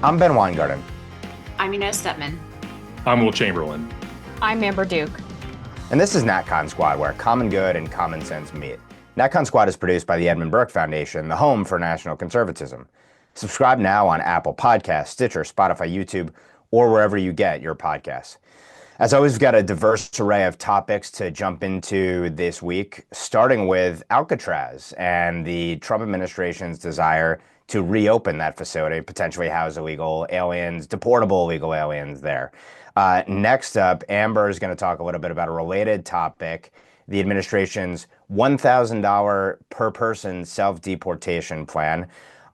I'm Ben Weingarten. I'm Inez Stepman. I'm Will Chamberlain. I'm Amber Duke. And this is NatCon Squad, where common good and common sense meet. NatCon Squad is produced by the Edmund Burke Foundation, the home for national conservatism. Subscribe now on Apple Podcasts, Stitcher, Spotify, YouTube, or wherever you get your podcasts. As always, we've got a diverse array of topics to jump into this week, starting with Alcatraz and the Trump administration's desire to reopen that facility, potentially house illegal aliens, deportable illegal aliens there. Next up, Amber is going to talk a little bit about a related topic, the administration's $1,000 per person self-deportation plan.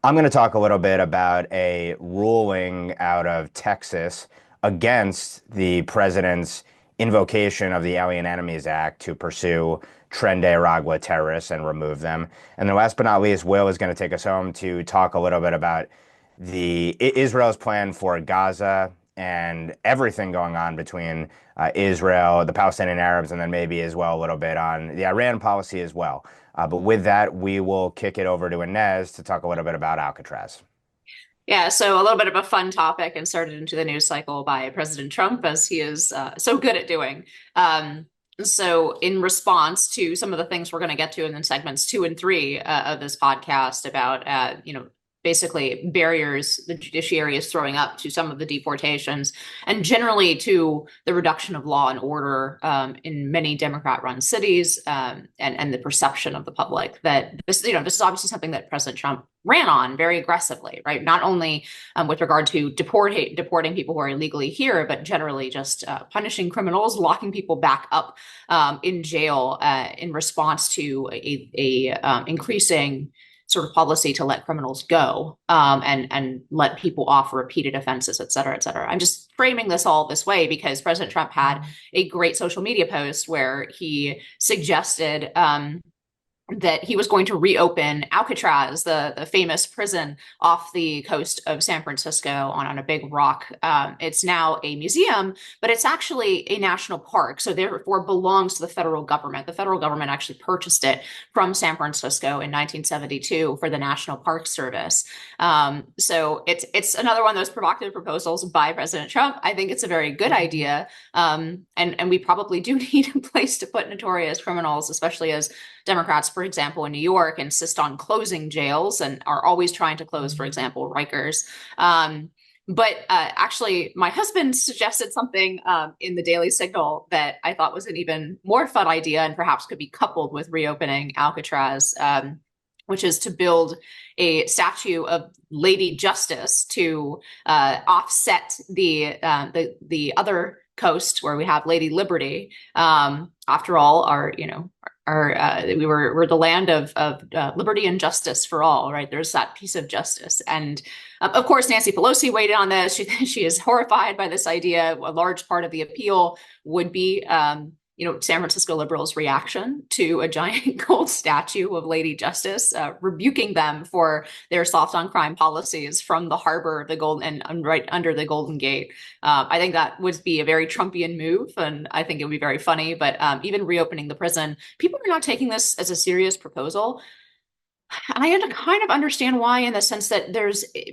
I'm going to talk a little bit about a ruling out of Texas against the president's invocation of the Alien Enemies Act to pursue Tren de Aragua terrorists and remove them. And then last but not least, Will is going to take us home to talk a little bit about Israel's plan for Gaza and everything going on between Israel, the Palestinian Arabs, and then maybe as well a little bit on the Iran policy as well. But with that, we will kick it over to Inez to talk a little bit about Alcatraz. Yeah, so a little bit of a fun topic inserted into the news cycle by President Trump, as he is so good at doing. So in response to some of the things we're going to get to in segments 2 and 3 of this podcast about, basically barriers the judiciary is throwing up to some of the deportations and generally to the reduction of law and order in many Democrat-run cities and the perception of the public that this is obviously something that President Trump ran on very aggressively, right? Not only with regard to deporting people who are illegally here, but generally just punishing criminals, locking people back up in jail in response to a increasing sort of policy to let criminals go and let people off repeated offenses, et cetera, et cetera. I'm just framing this all this way because President Trump had a great social media post where he suggested that he was going to reopen Alcatraz, the famous prison off the coast of San Francisco on a big rock. It's now a museum, but it's actually a national park, so therefore belongs to the federal government. The federal government actually purchased it from San Francisco in 1972 for the National Park Service. So it's another one of those provocative proposals by President Trump. I think it's a very good idea, and we probably do need a place to put notorious criminals, especially as Democrats, for example, in New York, insist on closing jails and are always trying to close, for example, Rikers. But actually, my husband suggested something in the Daily Signal that I thought was an even more fun idea and perhaps could be coupled with reopening Alcatraz, which is to build a statue of Lady Justice to offset the other coast where we have Lady Liberty. After all, we're the land of liberty and justice for all, right? There's that piece of justice. And of course, Nancy Pelosi weighed in on this. She is horrified by this idea. A large part of the appeal would be, San Francisco liberals' reaction to a giant gold statue of Lady Justice, rebuking them for their soft on crime policies from the harbor of the Golden and right under the Golden Gate. I think that would be a very Trumpian move, and I think it would be very funny. But even reopening the prison, people are not taking this as a serious proposal. And I kind of understand why, in the sense that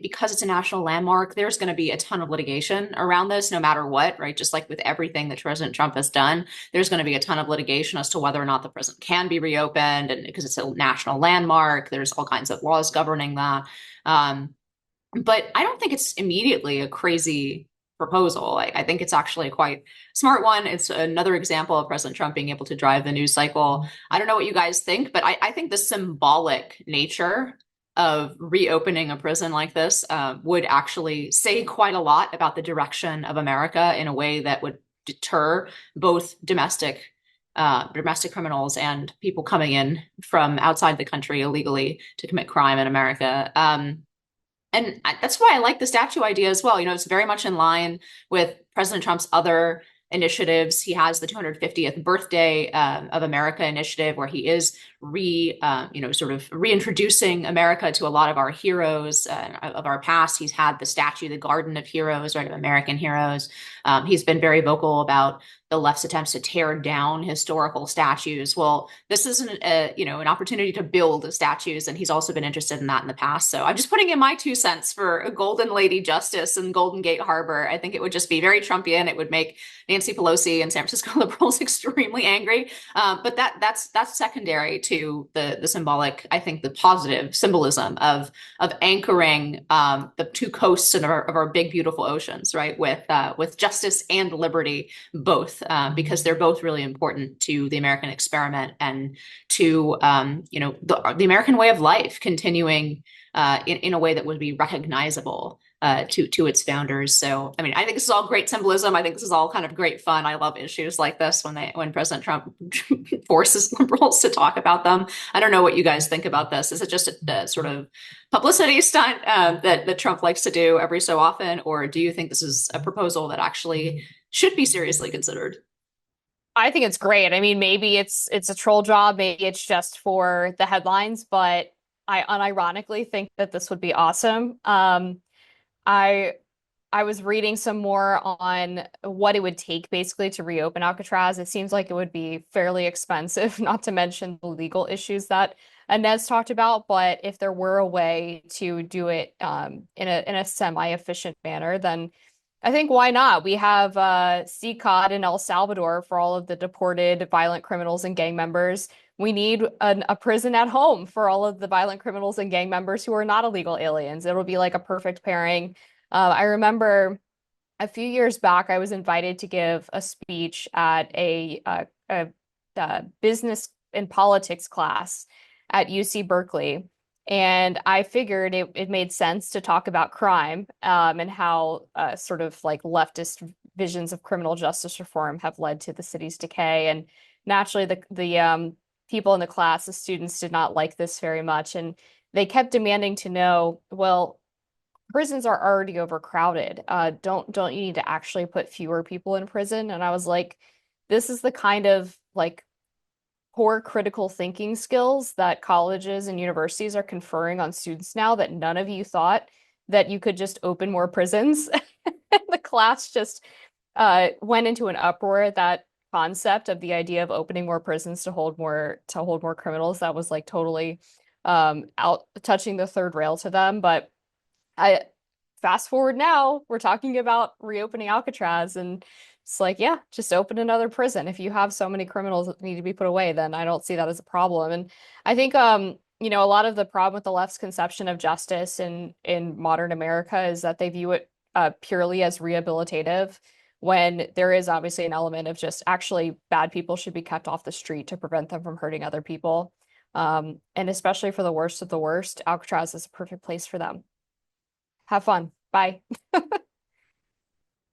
because it's a national landmark, there's going to be a ton of litigation around this, no matter what, right? Just like with everything that President Trump has done, there's going to be a ton of litigation as to whether or not the prison can be reopened. And because it's a national landmark, there's all kinds of laws governing that. But I don't think it's immediately a crazy proposal. I think it's actually a quite smart one. It's another example of President Trump being able to drive the news cycle. I don't know what you guys think, but I think the symbolic nature of reopening a prison like this would actually say quite a lot about the direction of America in a way that would deter both domestic criminals and people coming in from outside the country illegally to commit crime in America. And that's why I like the statue idea as well. It's very much in line with President Trump's other initiatives. He has the 250th birthday of America initiative, where he is sort of reintroducing America to a lot of our heroes of our past. He's had the statue, the Garden of Heroes, right, of American heroes. He's been very vocal about the left's attempts to tear down historical statues. Well, this is an opportunity to build statues, and he's also been interested in that in the past. So I'm just putting in my 2 cents for a Golden Lady Justice in Golden Gate Harbor. I think it would just be very Trumpian. It would make Nancy Pelosi and San Francisco liberals extremely angry. But that's secondary to the symbolic, I think, the positive symbolism of anchoring the two coasts of our big beautiful oceans, right, with justice and liberty both. Because they're both really important to the American experiment and to the American way of life continuing in a way that would be recognizable to its founders. So, I mean, I think this is all great symbolism. I think this is all kind of great fun. I love issues like this when President Trump forces liberals to talk about them. I don't know what you guys think about this. Is it just a sort of publicity stunt that Trump likes to do every so often, or do you think this is a proposal that actually should be seriously considered? I think it's great. I mean, maybe it's a troll job, maybe it's just for the headlines, but I unironically think that this would be awesome. I was reading some more on what it would take basically to reopen Alcatraz. It seems like it would be fairly expensive, not to mention the legal issues that Inez talked about. But if there were a way to do it in a semi-efficient manner, then I think why not? We have CCOD in El Salvador for all of the deported violent criminals and gang members. We need a prison at home for all of the violent criminals and gang members who are not illegal aliens. It'll be like a perfect pairing. I remember a few years back, I was invited to give a speech at a business and politics class at UC Berkeley. And I figured it made sense to talk about crime and how sort of like leftist visions of criminal justice reform have led to the city's decay. And naturally, the people in the class, the students, did not like this very much. And they kept demanding to know, well, prisons are already overcrowded. Don't you need to actually put fewer people in prison? And I was like, this is the kind of like core critical thinking skills that colleges and universities are conferring on students now that none of you thought that you could just open more prisons. The class just went into an uproar at that concept of the idea of opening more prisons to hold more criminals. That was like totally out touching the third rail to them. But I fast forward now, we're talking about reopening Alcatraz, and it's like, yeah, just open another prison. If you have so many criminals that need to be put away, then I don't see that as a problem. And I think, a lot of the problem with the left's conception of justice in modern America is that they view it purely as rehabilitative, when there is obviously an element of just actually bad people should be kept off the street to prevent them from hurting other people. And especially for the worst of the worst, Alcatraz is a perfect place for them. Have fun. Bye.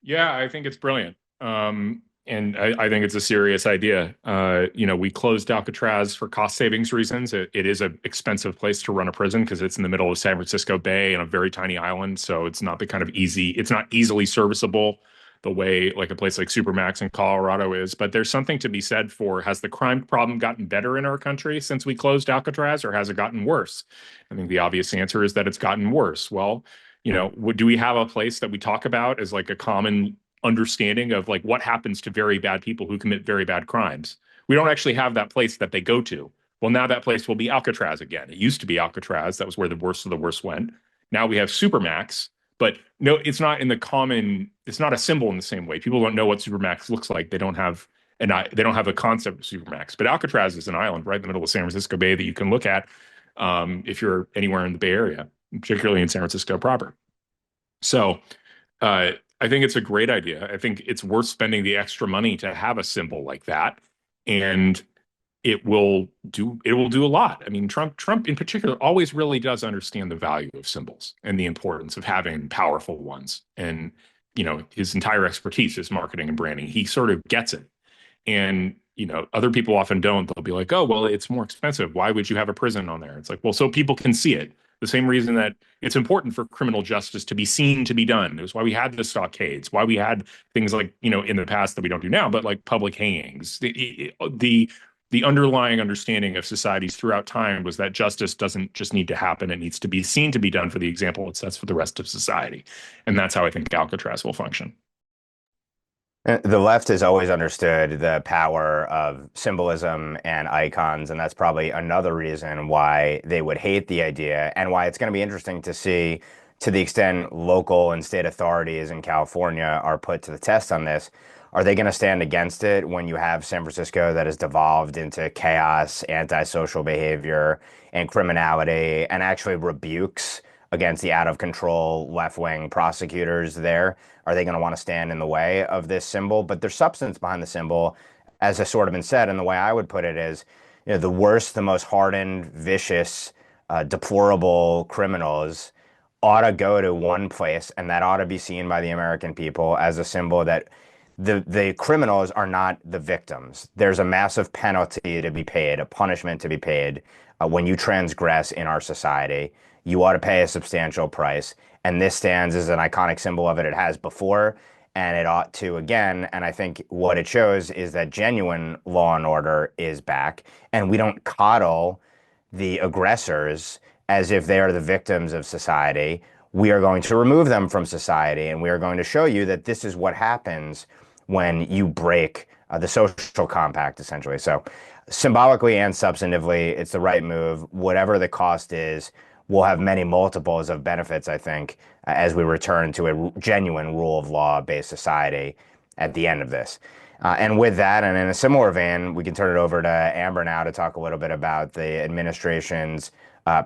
Yeah, I think it's brilliant. And I think it's a serious idea. We closed Alcatraz for cost savings reasons. It is an expensive place to run a prison because it's in the middle of San Francisco Bay and a very tiny island. So it's not it's not easily serviceable the way like a place like Supermax in Colorado is. But there's something to be said for, has the crime problem gotten better in our country since we closed Alcatraz, or has it gotten worse? I think the obvious answer is that it's gotten worse. Well, do we have a place that we talk about as like a common understanding of like what happens to very bad people who commit very bad crimes? We don't actually have that place that they go to. Well, now that place will be Alcatraz again. It used to be Alcatraz. That was where the worst of the worst went. Now we have Supermax, but no, it's not a symbol in the same way. People don't know what Supermax looks like. They don't have a concept of Supermax. But Alcatraz is an island right in the middle of San Francisco Bay that you can look at if you're anywhere in the Bay Area, particularly in San Francisco proper. So I think it's a great idea. I think it's worth spending the extra money to have a symbol like that. And it will do a lot. I mean, Trump in particular always really does understand the value of symbols and the importance of having powerful ones. And, his entire expertise is marketing and branding. He sort of gets it. And, other people often don't. They'll be like, oh, well, it's more expensive. Why would you have a prison on there? It's like, well, so people can see it. The same reason that it's important for criminal justice to be seen to be done. It was why we had the stockades, why we had things like, in the past that we don't do now, but like public hangings. The the underlying understanding of societies throughout time was that justice doesn't just need to happen. It needs to be seen to be done for the example it sets for the rest of society. And that's how I think Alcatraz will function. The left has always understood the power of symbolism and icons, and that's probably another reason why they would hate the idea, and why it's going to be interesting to see, to the extent local and state authorities in California are put to the test on this. Are they going to stand against it when you have San Francisco that has devolved into chaos, antisocial behavior, and criminality, and actually rebukes against the out of control left wing prosecutors there? Are they going to want to stand in the way of this symbol? But there's substance behind the symbol, as has sort of been said. And the way I would put it is, the worst, the most hardened, vicious, deplorable criminals ought to go to one place, and that ought to be seen by the American people as a symbol that the criminals are not the victims. There's a massive penalty to be paid, a punishment to be paid when you transgress in our society. You ought to pay a substantial price. And this stands as an iconic symbol of it. It has before, and it ought to again. And I think what it shows is that genuine law and order is back, and we don't coddle the aggressors as if they are the victims of society. We are going to remove them from society, and we are going to show you that this is what happens when you break the social compact, essentially. So symbolically and substantively, it's the right move. Whatever the cost is, we'll have many multiples of benefits, I think, as we return to a genuine rule of law-based society at the end of this. And with that, and in a similar vein, we can turn it over to Amber now to talk a little bit about the administration's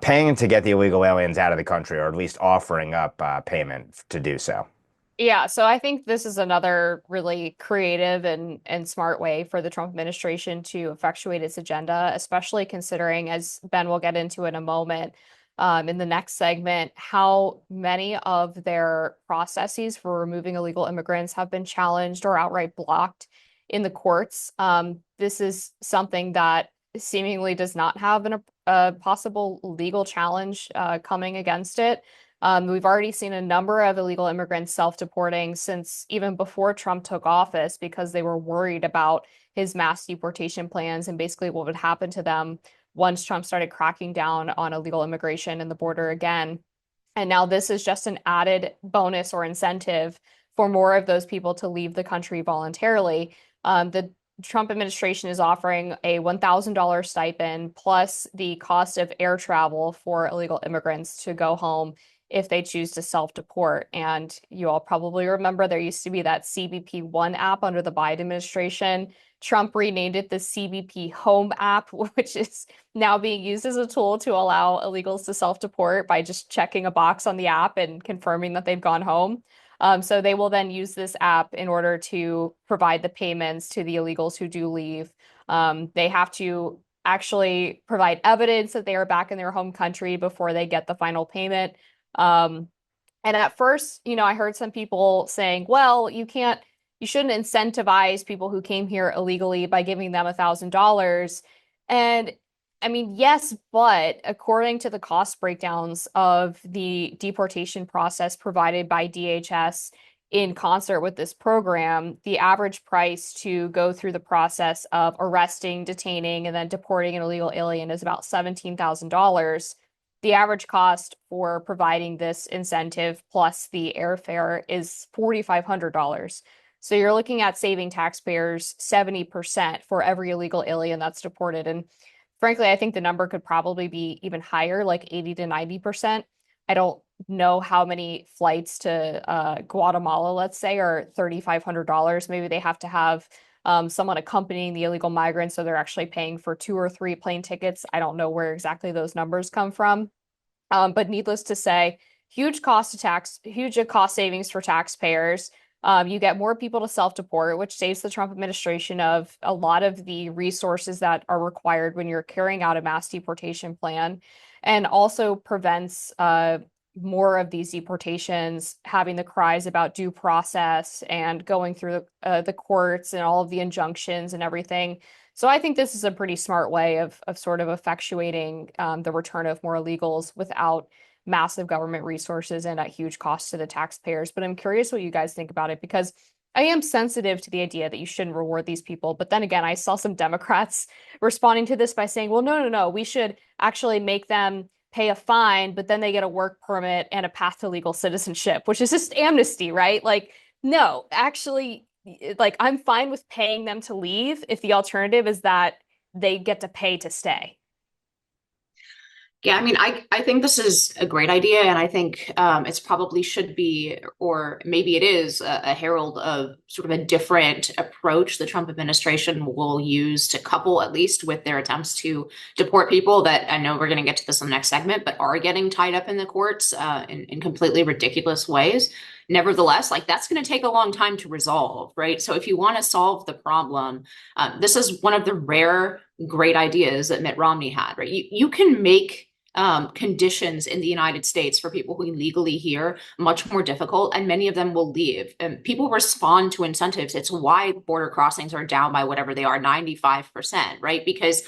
paying to get the illegal aliens out of the country, or at least offering up payment to do so. Yeah, so I think this is another really creative and smart way for the Trump administration to effectuate its agenda, especially considering, as Ben will get into in a moment, in the next segment, how many of their processes for removing illegal immigrants have been challenged or outright blocked in the courts. This is something that seemingly does not have a possible legal challenge coming against it. We've already seen a number of illegal immigrants self-deporting since even before Trump took office, because they were worried about his mass deportation plans and basically what would happen to them once Trump started cracking down on illegal immigration and the border again. And now this is just an added bonus or incentive for more of those people to leave the country voluntarily. The Trump administration is offering a $1,000 stipend plus the cost of air travel for illegal immigrants to go home if they choose to self-deport. And you all probably remember there used to be that CBP One app under the Biden administration. Trump renamed it the CBP Home app, which is now being used as a tool to allow illegals to self-deport by just checking a box on the app and confirming that they've gone home. So they will then use this app in order to provide the payments to the illegals who do leave. They have to actually provide evidence that they are back in their home country before they get the final payment. And at first, I heard some people saying, well, you shouldn't incentivize people who came here illegally by giving them $1,000. And I mean, yes, but according to the cost breakdowns of the deportation process provided by DHS in concert with this program, the average price to go through the process of arresting, detaining, and then deporting an illegal alien is about $17,000. The average cost for providing this incentive plus the airfare is $4,500. So you're looking at saving taxpayers 70% for every illegal alien that's deported. And frankly, I think the number could probably be even higher, like 80 to 90%. I don't know how many flights to Guatemala, let's say, are $3,500. Maybe they have to have someone accompanying the illegal migrants, so they're actually paying for 2 or 3 plane tickets. I don't know where exactly those numbers come from. But needless to say, huge cost savings for taxpayers. You get more people to self-deport, which saves the Trump administration of a lot of the resources that are required when you're carrying out a mass deportation plan, and also prevents more of these deportations having the cries about due process and going through the courts and all of the injunctions and everything. So I think this is a pretty smart way of sort of effectuating the return of more illegals without massive government resources and at huge cost to the taxpayers. But I'm curious what you guys think about it, because I am sensitive to the idea that you shouldn't reward these people. But then again, I saw some Democrats responding to this by saying, well, no, we should actually make them pay a fine, but then they get a work permit and a path to legal citizenship, which is just amnesty, right? Like, no, actually, like I'm fine with paying them to leave if the alternative is that they get to pay to stay. Yeah, I mean, I think this is a great idea, and I think it's probably should be, or maybe it is, a herald of sort of a different approach the Trump administration will use to couple, at least with their attempts to deport people that I know we're going to get to this in the next segment, but are getting tied up in the courts in completely ridiculous ways. Nevertheless, like that's going to take a long time to resolve, right? So if you want to solve the problem, this is one of the rare great ideas that Mitt Romney had, right? You can make conditions in the United States for people who illegally here much more difficult, and many of them will leave. And people respond to incentives. It's why border crossings are down by whatever they are, 95%, right? Because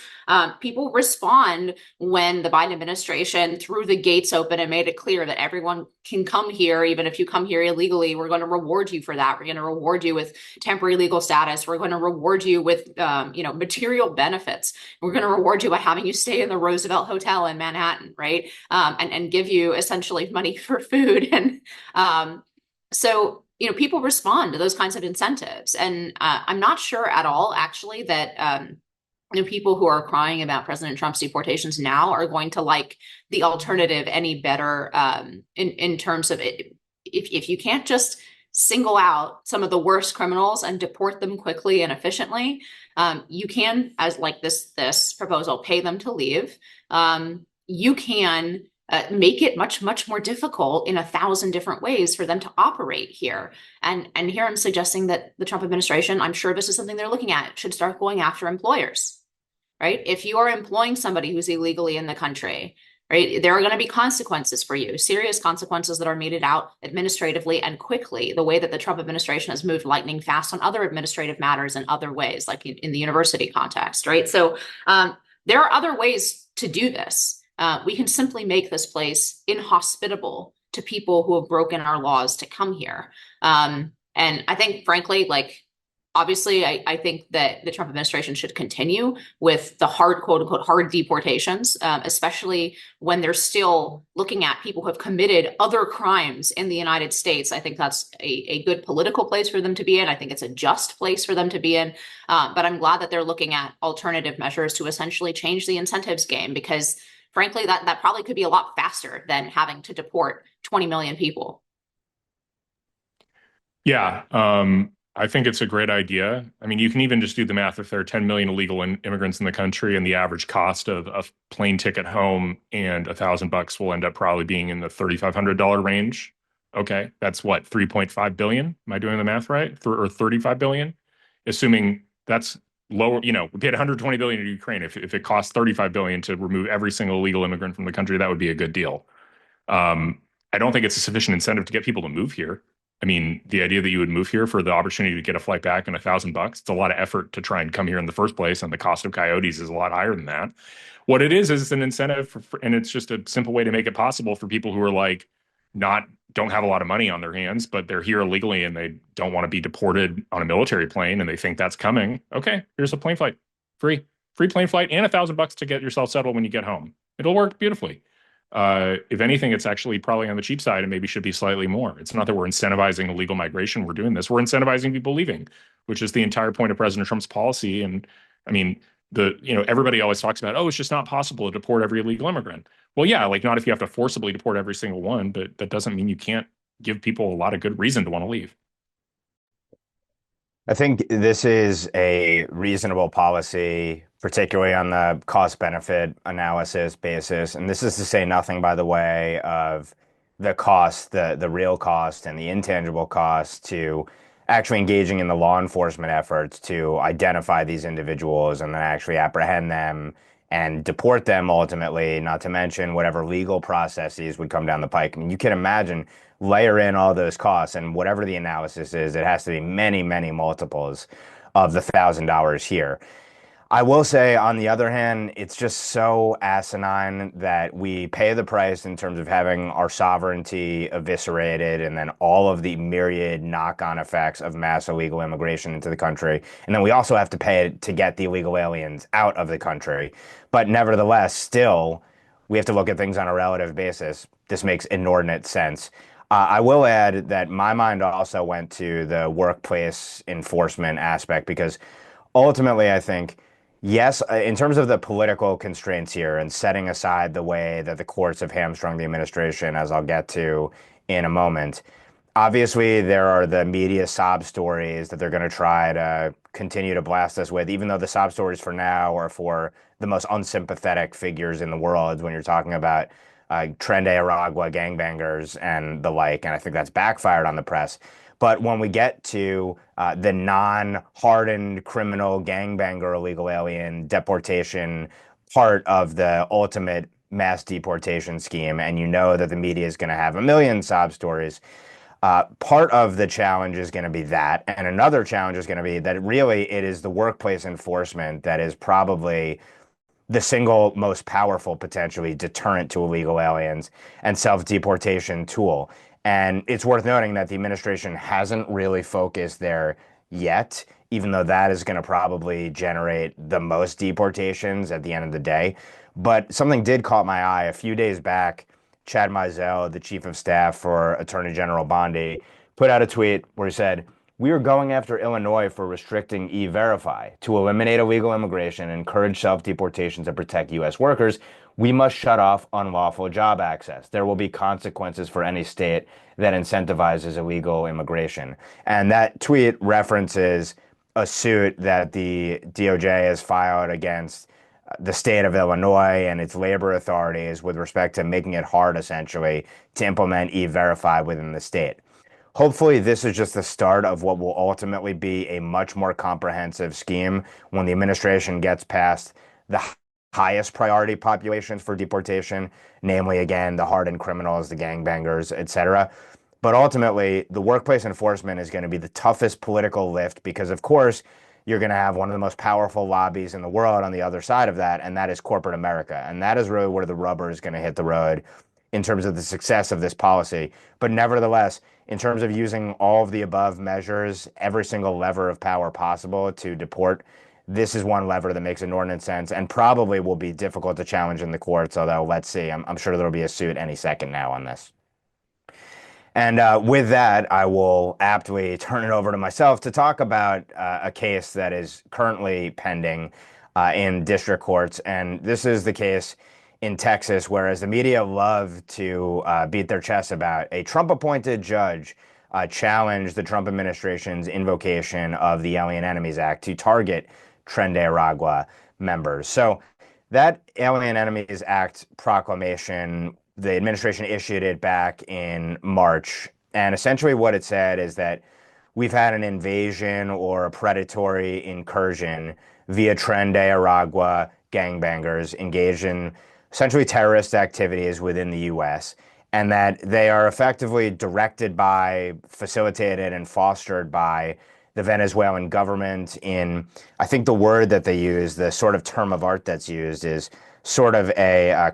people respond when the Biden administration threw the gates open and made it clear that everyone can come here, even if you come here illegally. We're going to reward you for that. We're going to reward you with temporary legal status. We're going to reward you with, material benefits. We're going to reward you by having you stay in the Roosevelt Hotel in Manhattan, right? And give you essentially money for food. And so, people respond to those kinds of incentives. And I'm not sure at all, actually, that people who are crying about President Trump's deportations now are going to like the alternative any better in terms of it. If you can't just single out some of the worst criminals and deport them quickly and efficiently, you can, as like this proposal, pay them to leave. You can make it much more difficult in 1,000 different ways for them to operate here. And here I'm suggesting that the Trump administration, I'm sure this is something they're looking at, should start going after employers, right? If you are employing somebody who's illegally in the country, right, there are going to be consequences for you, serious consequences that are meted out administratively and quickly, the way that the Trump administration has moved lightning fast on other administrative matters in other ways, like in the university context, right? So there are other ways to do this. We can simply make this place inhospitable to people who have broken our laws to come here. And I think, frankly, like, obviously, I think that the Trump administration should continue with the hard, quote unquote, hard deportations, especially when they're still looking at people who have committed other crimes in the United States. I think that's a good political place for them to be in. I think it's a just place for them to be in. But I'm glad that they're looking at alternative measures to essentially change the incentives game, because frankly, that probably could be a lot faster than having to deport 20 million people. Yeah, I think it's a great idea. I mean, you can even just do the math. If there are 10 million illegal immigrants in the country, and the average cost of a plane ticket home and $1,000 will end up probably being in the $3,500 range. Okay, that's what, 3.5 billion? Am I doing the math right? Or 35 billion? Assuming that's lower, we paid 120 billion to Ukraine. If it costs 35 billion to remove every single illegal immigrant from the country, that would be a good deal. I don't think it's a sufficient incentive to get people to move here. I mean, the idea that you would move here for the opportunity to get a flight back and $1,000, it's a lot of effort to try and come here in the first place, and the cost of coyotes is a lot higher than that. What it is an incentive, and it's just a simple way to make it possible for people who are like don't have a lot of money on their hands, but they're here illegally and they don't want to be deported on a military plane, and they think that's coming. Okay, here's a plane flight, free plane flight, and $1,000 to get yourself settled when you get home. It'll work beautifully. If anything, it's actually probably on the cheap side and maybe should be slightly more. It's not that we're incentivizing illegal migration. We're doing this. We're incentivizing people leaving, which is the entire point of President Trump's policy. And I mean, everybody always talks about, oh, it's just not possible to deport every illegal immigrant. Well, yeah, like not if you have to forcibly deport every single one, but that doesn't mean you can't give people a lot of good reason to want to leave. I think this is a reasonable policy, particularly on the cost benefit analysis basis. And this is to say nothing, by the way, of the cost, the real cost and the intangible cost to actually engaging in the law enforcement efforts to identify these individuals and then actually apprehend them and deport them ultimately, not to mention whatever legal processes would come down the pike. I mean, you can imagine, layer in all those costs, and whatever the analysis is, it has to be many multiples of the $1,000 here. I will say, on the other hand, it's just so asinine that we pay the price in terms of having our sovereignty eviscerated and then all of the myriad knock-on effects of mass illegal immigration into the country. And then we also have to pay to get the illegal aliens out of the country. But nevertheless, still, we have to look at things on a relative basis. This makes inordinate sense. I will add that my mind also went to the workplace enforcement aspect because ultimately, I think, yes, in terms of the political constraints here and setting aside the way that the courts have hamstrung the administration, as I'll get to in a moment, obviously there are the media sob stories that they're going to try to continue to blast us with, even though the sob stories for now are for the most unsympathetic figures in the world when you're talking about Tren de Aragua gangbangers and the like. And I think that's backfired on the press. But when we get to the non-hardened criminal gangbanger illegal alien deportation part of the ultimate mass deportation scheme, and you know that the media is going to have a million sob stories, part of the challenge is going to be that. And another challenge is going to be that really it is the workplace enforcement that is probably the single most powerful, potentially deterrent to illegal aliens and self-deportation tool. And it's worth noting that the administration hasn't really focused there yet, even though that is going to probably generate the most deportations at the end of the day. But something did caught my eye a few days back. Chad Mizell, the chief of staff for Attorney General Bondi, put out a tweet where he said, "We are going after Illinois for restricting E-Verify. To eliminate illegal immigration and encourage self-deportations and protect U.S. workers, we must shut off unlawful job access. There will be consequences for any state that incentivizes illegal immigration." And that tweet references a suit that the DOJ has filed against the state of Illinois and its labor authorities with respect to making it hard, essentially, to implement E-Verify within the state. Hopefully, this is just the start of what will ultimately be a much more comprehensive scheme when the administration gets past the highest priority populations for deportation, namely, again, the hardened criminals, the gangbangers, etc. But ultimately, the workplace enforcement is going to be the toughest political lift because, of course, you're going to have one of the most powerful lobbies in the world on the other side of that, and that is corporate America. And that is really where the rubber is going to hit the road in terms of the success of this policy. But nevertheless, in terms of using all of the above measures, every single lever of power possible to deport, this is one lever that makes inordinate sense and probably will be difficult to challenge in the courts, although let's see. I'm sure there'll be a suit any second now on this. And with that, I will aptly turn it over to myself to talk about a case that is currently pending in district courts. And this is the case in Texas, whereas the media love to beat their chests about, a Trump-appointed judge challenged the Trump administration's invocation of the Alien Enemies Act to target Tren de Aragua members. So that Alien Enemies Act proclamation, the administration issued it back in March. And essentially what it said is that we've had an invasion or a predatory incursion via Tren de Aragua gangbangers engaged in essentially terrorist activities within the U.S., and that they are effectively directed by, facilitated, and fostered by the Venezuelan government in, I think the word that they use, the sort of term of art that's used is sort of a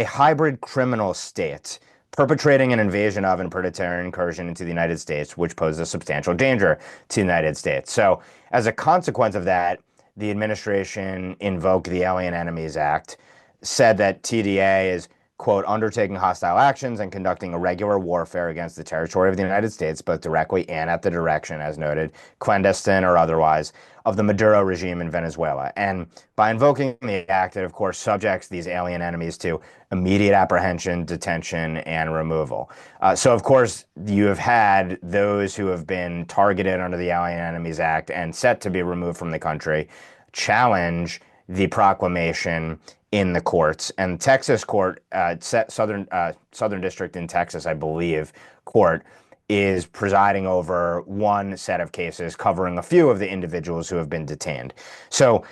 hybrid criminal state perpetrating an invasion of and predatory incursion into the United States, which poses a substantial danger to the United States. So as a consequence of that, the administration invoked the Alien Enemies Act, said that TDA is, quote, undertaking hostile actions and conducting irregular warfare against the territory of the United States, both directly and at the direction, as noted, clandestine or otherwise, of the Maduro regime in Venezuela. And by invoking the act, it, of course, subjects these alien enemies to immediate apprehension, detention, and removal. So, of course, you have had those who have been targeted under the Alien Enemies Act and set to be removed from the country challenge the proclamation in the courts. And Texas court, Southern District in Texas, I believe, court is presiding over one set of cases covering a few of the individuals who have been detained. So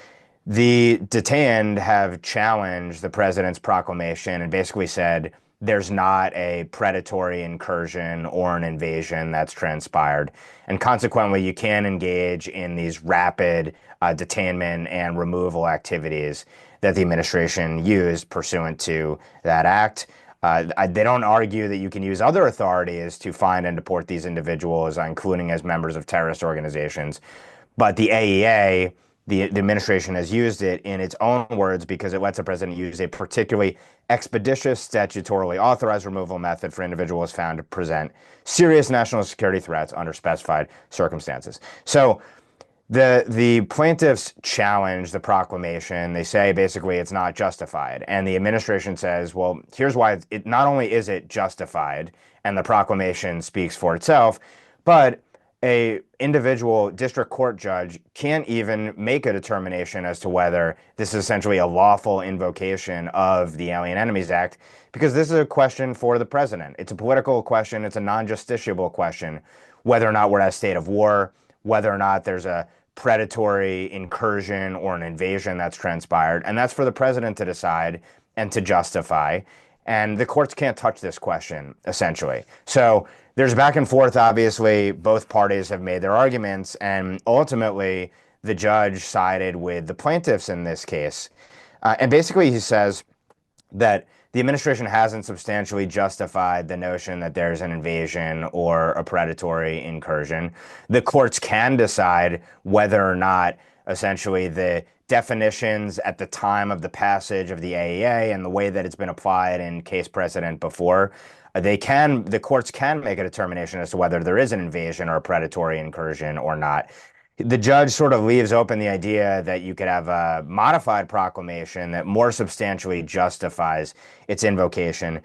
the detained have challenged the president's proclamation and basically said there's not a predatory incursion or an invasion that's transpired. And consequently, you can engage in these rapid detainment and removal activities that the administration used pursuant to that act. They don't argue that you can use other authorities to find and deport these individuals, including as members of terrorist organizations. But the AEA, the administration has used it in its own words because it lets the president use a particularly expeditious, statutorily authorized removal method for individuals found to present serious national security threats under specified circumstances. So the plaintiffs challenge the proclamation. They say basically it's not justified. And the administration says, well, here's why it not only is it justified and the proclamation speaks for itself, but a individual district court judge can't even make a determination as to whether this is essentially a lawful invocation of the Alien Enemies Act, because this is a question for the president. It's a political question. It's a non-justiciable question, whether or not we're at a state of war, whether or not there's a predatory incursion or an invasion that's transpired. And that's for the president to decide and to justify. And the courts can't touch this question, essentially. So there's back and forth, obviously. Both parties have made their arguments, and ultimately the judge sided with the plaintiffs in this case. And basically he says that the administration hasn't substantially justified the notion that there's an invasion or a predatory incursion. The courts can decide whether or not essentially the definitions at the time of the passage of the AEA and the way that it's been applied in case precedent before, the courts can make a determination as to whether there is an invasion or a predatory incursion or not. The judge sort of leaves open the idea that you could have a modified proclamation that more substantially justifies its invocation.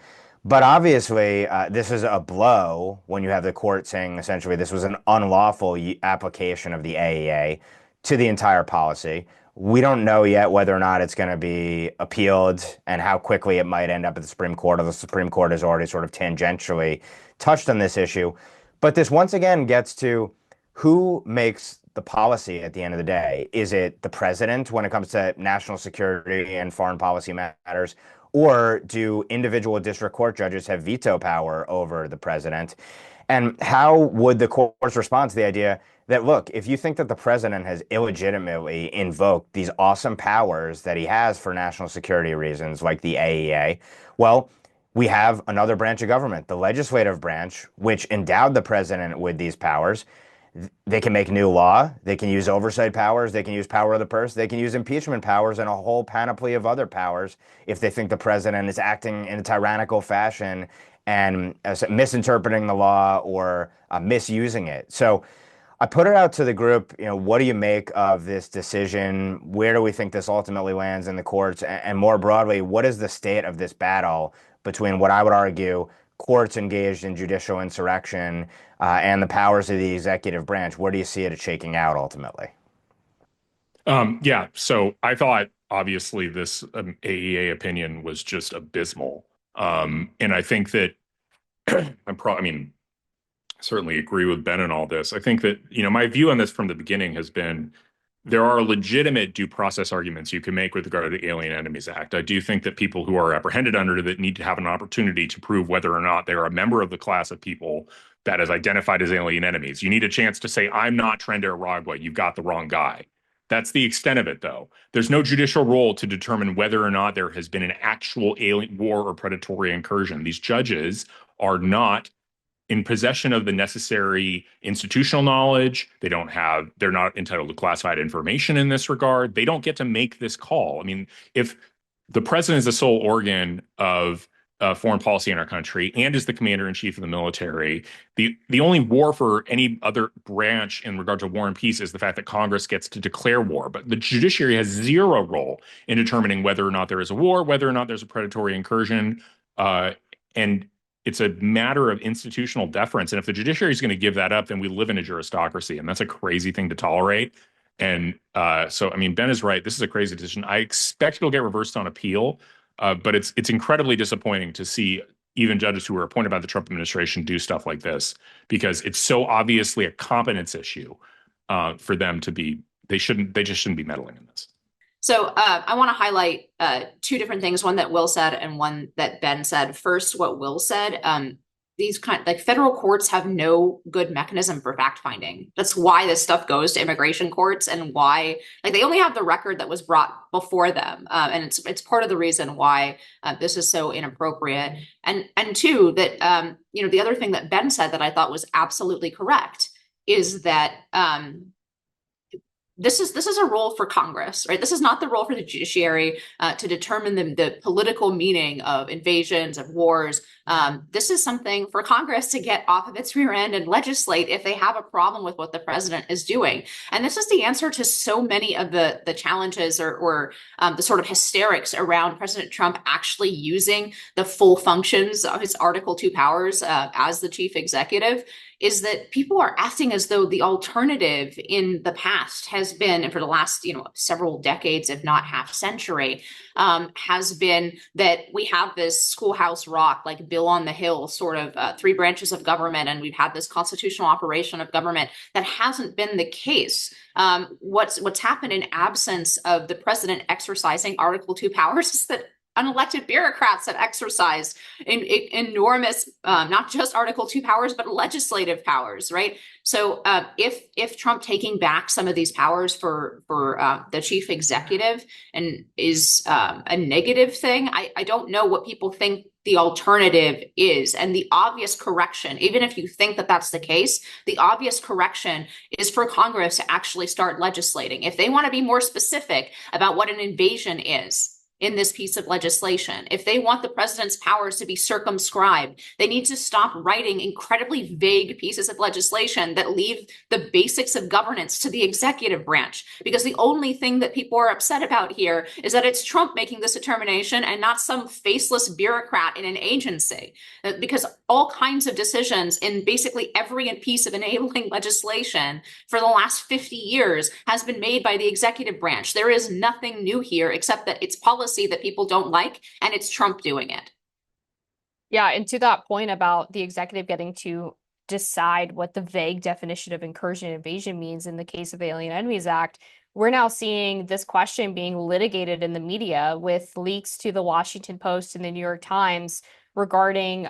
But obviously, this is a blow when you have the court saying essentially this was an unlawful application of the AEA to the entire policy. We don't know yet whether or not it's going to be appealed and how quickly it might end up at the Supreme Court, or the Supreme Court has already sort of tangentially touched on this issue. But this once again gets to who makes the policy at the end of the day. Is it the president when it comes to national security and foreign policy matters? Or do individual district court judges have veto power over the president? And how would the courts respond to the idea that, look, if you think that the president has illegitimately invoked these awesome powers that he has for national security reasons, like the AEA, well, we have another branch of government, the legislative branch, which endowed the president with these powers. They can make new law. They can use oversight powers. They can use power of the purse. They can use impeachment powers and a whole panoply of other powers if they think the president is acting in a tyrannical fashion and misinterpreting the law or misusing it. So I put it out to the group, what do you make of this decision? Where do we think this ultimately lands in the courts? And more broadly, what is the state of this battle between what I would argue courts engaged in judicial insurrection and the powers of the executive branch? Where do you see it shaking out ultimately? Yeah, so I thought obviously this AEA opinion was just abysmal. And I think that certainly agree with Ben on all this. I think that, my view on this from the beginning has been there are legitimate due process arguments you can make with regard to the Alien Enemies Act. I do think that people who are apprehended under it need to have an opportunity to prove whether or not they're a member of the class of people that is identified as alien enemies. You need a chance to say, I'm not Trenda Aragua, you've got the wrong guy. That's the extent of it, though. There's no judicial role to determine whether or not there has been an actual alien war or predatory incursion. These judges are not in possession of the necessary institutional knowledge. They're not entitled to classified information in this regard. They don't get to make this call. I mean, if the president is the sole organ of foreign policy in our country and is the commander-in-chief of the military, the only war for any other branch in regard to war and peace is the fact that Congress gets to declare war. But the judiciary has zero role in determining whether or not there is a war, whether or not there's a predatory incursion, and it's a matter of institutional deference. And if the judiciary is going to give that up, then we live in a juristocracy, and that's a crazy thing to tolerate. And so, Ben is right. This is a crazy decision. I expect it'll get reversed on appeal, but it's incredibly disappointing to see even judges who were appointed by the Trump administration do stuff like this, because it's so obviously a competence issue for them to be. They just shouldn't be meddling in this. So I want to highlight two different things, one that Will said and one that Ben said. First, what Will said, these federal courts have no good mechanism for fact finding. That's why this stuff goes to immigration courts, and why they only have the record that was brought before them, and it's part of the reason why this is so inappropriate. And two, that the other thing that Ben said that I thought was absolutely correct is that this is a role for Congress, right? This is not the role for the judiciary to determine the political meaning of invasions, of wars. This is something for Congress to get off of its rear end and legislate if they have a problem with what the president is doing. And this is the answer to so many of the challenges or the sort of hysterics around President Trump actually using the full functions of his Article 2 powers as the chief executive, is that people are acting as though the alternative in the past has been, and for the last, several decades, if not half century, has been that we have this schoolhouse rock, like Bill on the Hill, sort of three branches of government, and we've had this constitutional operation of government. That hasn't been the case. What's happened in absence of the president exercising Article 2 powers is that unelected bureaucrats have exercised enormous, not just Article 2 powers, but legislative powers, right? So if Trump taking back some of these powers for the chief executive and is a negative thing, I don't know what people think the alternative is. And the obvious correction, even if you think that that's the case, the obvious correction is for Congress to actually start legislating. If they want to be more specific about what an invasion is in this piece of legislation, if they want the president's powers to be circumscribed, they need to stop writing incredibly vague pieces of legislation that leave the basics of governance to the executive branch. Because the only thing that people are upset about here is that it's Trump making this determination and not some faceless bureaucrat in an agency. Because all kinds of decisions in basically every piece of enabling legislation for the last 50 years has been made by the executive branch. There is nothing new here except that it's policy that people don't like, and it's Trump doing it. Yeah, and to that point about the executive getting to decide what the vague definition of incursion and invasion means in the case of the Alien Enemies Act, we're now seeing this question being litigated in the media with leaks to the Washington Post and the New York Times regarding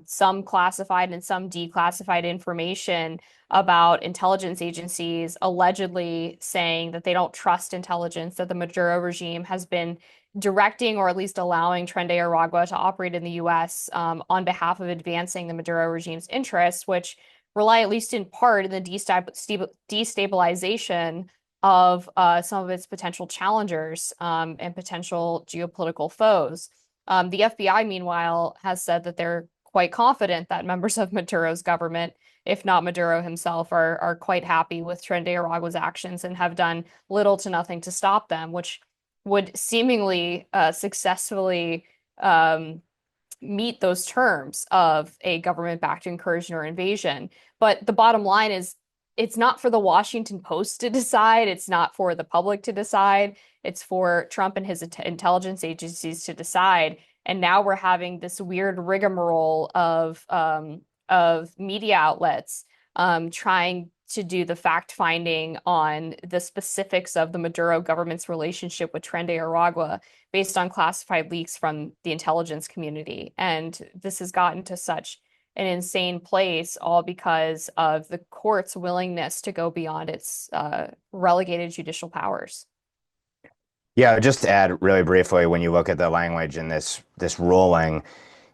some classified and some declassified information about intelligence agencies allegedly saying that they don't trust intelligence, that the Maduro regime has been directing or at least allowing Tren de Aragua to operate in the U.S. On behalf of advancing the Maduro regime's interests, which rely at least in part in the destabilization of some of its potential challengers and potential geopolitical foes. The FBI, meanwhile, has said that they're quite confident that members of Maduro's government, if not Maduro himself, are quite happy with Tren de Aragua's actions and have done little to nothing to stop them, which would seemingly successfully meet those terms of a government-backed incursion or invasion. But the bottom line is, it's not for the Washington Post to decide. It's not for the public to decide. It's for Trump and his intelligence agencies to decide. And now we're having this weird rigmarole of media outlets trying to do the fact finding on the specifics of the Maduro government's relationship with Tren de Aragua based on classified leaks from the intelligence community. And this has gotten to such an insane place, all because of the court's willingness to go beyond its relegated judicial powers. Yeah, just to add really briefly, when you look at the language in this ruling,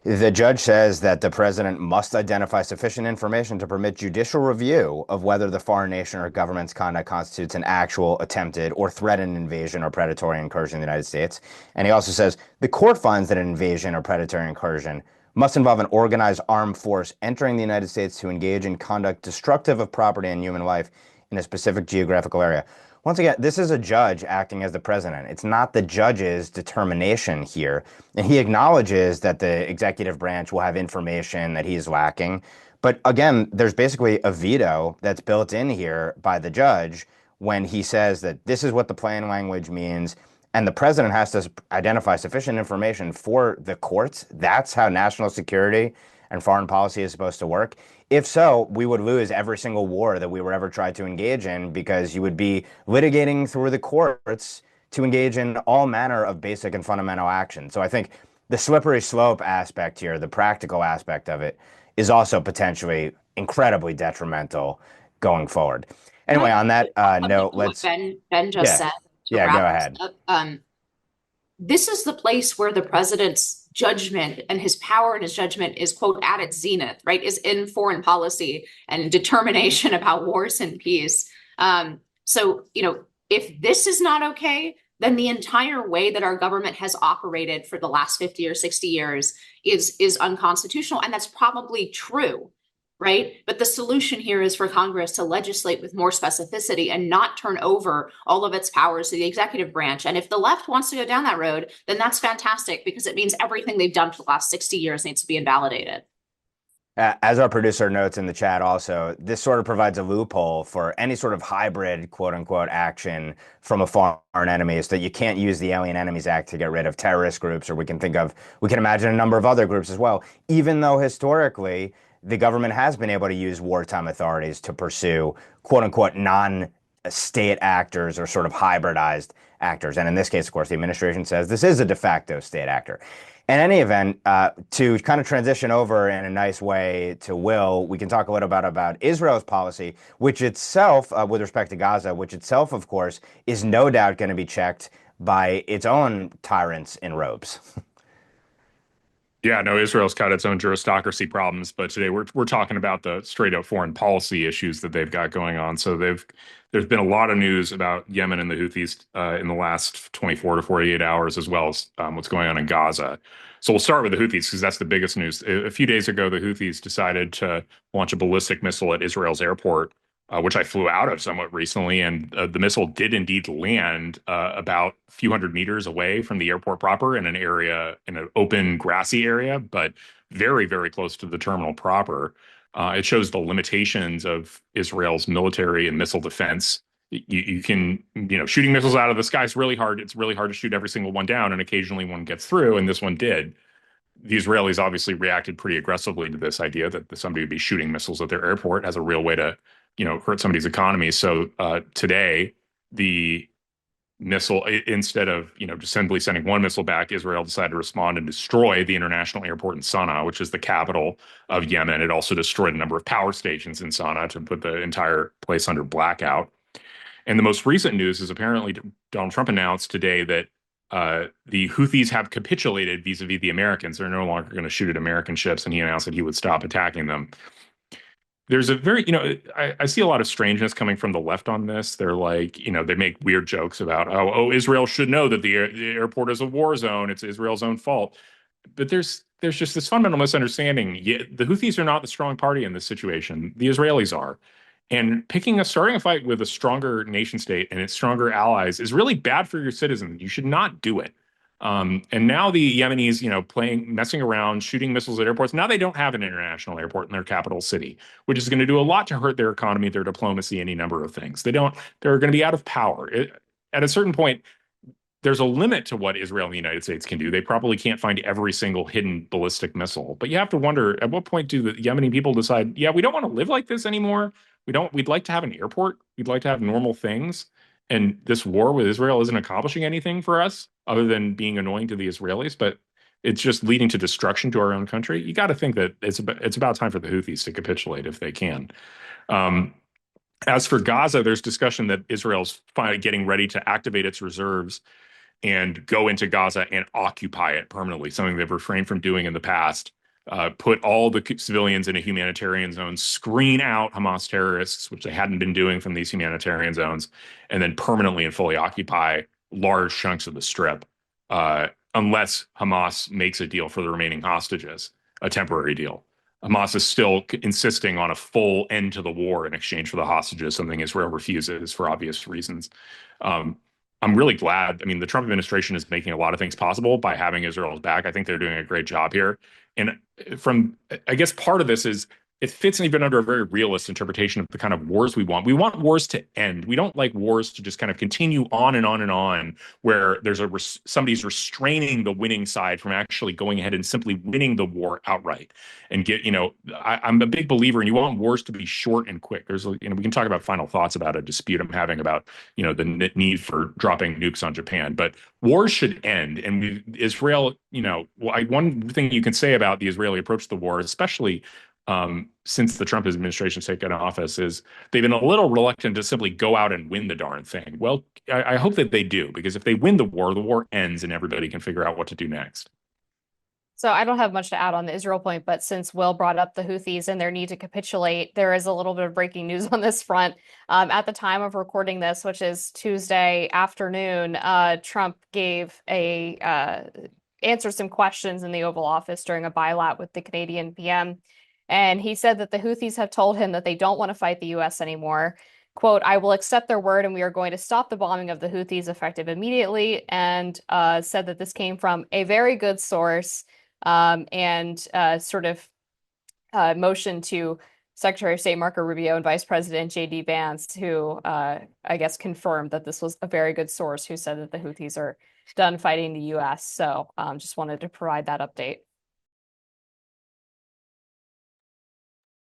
the judge says that the president must identify sufficient information to permit judicial review of whether the foreign nation or government's conduct constitutes an actual, attempted, or threatened invasion or predatory incursion in the United States. And he also says the court finds that an invasion or predatory incursion must involve an organized armed force entering the United States to engage in conduct destructive of property and human life in a specific geographical area. Once again, this is a judge acting as the president. It's not the judge's determination here. And he acknowledges that the executive branch will have information that he's lacking. But again, there's basically a veto that's built in here by the judge when he says that this is what the plain language means. And the president has to identify sufficient information for the courts. That's how national security and foreign policy is supposed to work. If so, we would lose every single war that we were ever tried to engage in, because you would be litigating through the courts to engage in all manner of basic and fundamental action. So I think the slippery slope aspect here, the practical aspect of it, is also potentially incredibly detrimental going forward. Anyway, on that note, what let's, Ben just yeah, said to yeah, go wrap this ahead. up. This is the place where the president's judgment and his power and his judgment is, quote, at its zenith, right? Is in foreign policy and determination about wars and peace. So, if this is not okay, then the entire way that our government has operated for the last 50 or 60 years is unconstitutional. And that's probably true, right? But the solution here is for Congress to legislate with more specificity and not turn over all of its powers to the executive branch. And if the left wants to go down that road, then that's fantastic, because it means everything they've done for the last 60 years needs to be invalidated. As our producer notes in the chat also, this sort of provides a loophole for any sort of hybrid, quote unquote, action from a foreign enemy, so that you can't use the Alien Enemies Act to get rid of terrorist groups, or we can imagine a number of other groups as well, even though historically the government has been able to use wartime authorities to pursue, quote unquote, non-state actors or sort of hybridized actors. And in this case, of course, the administration says this is a de facto state actor. In any event, to kind of transition over in a nice way to Will, we can talk a little bit about Israel's policy, which itself, with respect to Gaza, which itself, of course, is no doubt going to be checked by its own tyrants in robes. Yeah, no, Israel's got its own juristocracy problems, but today we're talking about the straight up foreign policy issues that they've got going on. So there's been a lot of news about Yemen and the Houthis in the last 24 to 48 hours, as well as what's going on in Gaza. So we'll start with the Houthis because that's the biggest news. A few days ago, the Houthis decided to launch a ballistic missile at Israel's airport, which I flew out of somewhat recently, and the missile did indeed land about a few hundred meters away from the airport proper in an open grassy area, but very, very close to the terminal proper. It shows the limitations of Israel's military and missile defense. You can, shooting missiles out of the sky is really hard. It's really hard to shoot every single one down, and occasionally one gets through, and this one did. The Israelis obviously reacted pretty aggressively to this idea that somebody would be shooting missiles at their airport as a real way to hurt somebody's economy. So today, the missile, instead of just simply sending one missile back, Israel decided to respond and destroy the international airport in Sana'a, which is the capital of Yemen. It also destroyed a number of power stations in Sana'a to put the entire place under blackout. And the most recent news is apparently Donald Trump announced today that the Houthis have capitulated vis-a-vis the Americans. They're no longer going to shoot at American ships, and he announced that he would stop attacking them. There's a very, I see a lot of strangeness coming from the left on this. They're like, they make weird jokes about, oh, Israel should know that the airport is a war zone. It's Israel's own fault. But there's just this fundamental misunderstanding. The Houthis are not the strong party in this situation. The Israelis are. And starting a fight with a stronger nation state and its stronger allies is really bad for your citizens. You should not do it. And now the Yemenis, messing around, shooting missiles at airports. Now they don't have an international airport in their capital city, which is going to do a lot to hurt their economy, their diplomacy, any number of things. They're going to be out of power. At a certain point, there's a limit to what Israel and the United States can do. They probably can't find every single hidden ballistic missile. But you have to wonder, at what point do the Yemeni people decide, yeah, we don't want to live like this anymore. We'd like to have an airport. We'd like to have normal things. And this war with Israel isn't accomplishing anything for us other than being annoying to the Israelis, but it's just leading to destruction to our own country. You got to think that it's about time for the Houthis to capitulate if they can. As for Gaza, there's discussion that Israel's finally getting ready to activate its reserves and go into Gaza and occupy it permanently, something they've refrained from doing in the past. Put all the civilians in a humanitarian zone, screen out Hamas terrorists, which they hadn't been doing from these humanitarian zones, and then permanently and fully occupy large chunks of the strip, unless Hamas makes a deal for the remaining hostages, a temporary deal. Hamas is still insisting on a full end to the war in exchange for the hostages, something Israel refuses for obvious reasons. I'm really glad. I mean, the Trump administration is making a lot of things possible by having Israel's back. I think they're doing a great job here. And I guess part of this is it fits even under a very realist interpretation of the kind of wars we want. We want wars to end. We don't like wars to just kind of continue on and on and on, where there's somebody's restraining the winning side from actually going ahead and simply winning the war outright. And I'm a big believer in, you want wars to be short and quick. There's, we can talk about final thoughts about a dispute I'm having about, the need for dropping nukes on Japan, but wars should end. And Israel, one thing you can say about the Israeli approach to the war, especially since the Trump administration's taken office, is they've been a little reluctant to simply go out and win the darn thing. Well, I hope that they do, because if they win the war ends and everybody can figure out what to do next. So I don't have much to add on the Israel point, but since Will brought up the Houthis and their need to capitulate, there is a little bit of breaking news on this front. At the time of recording this, which is Tuesday afternoon, Trump gave answered some questions in the Oval Office during a bilat with the Canadian PM. And he said that the Houthis have told him that they don't want to fight the U.S. anymore. Quote, "I will accept their word and we are going to stop the bombing of the Houthis effective immediately," and said that this came from a very good source, and sort of motion to Secretary of State Marco Rubio and Vice President J.D. Vance, who I guess confirmed that this was a very good source who said that the Houthis are done fighting the U.S. So just wanted to provide that update.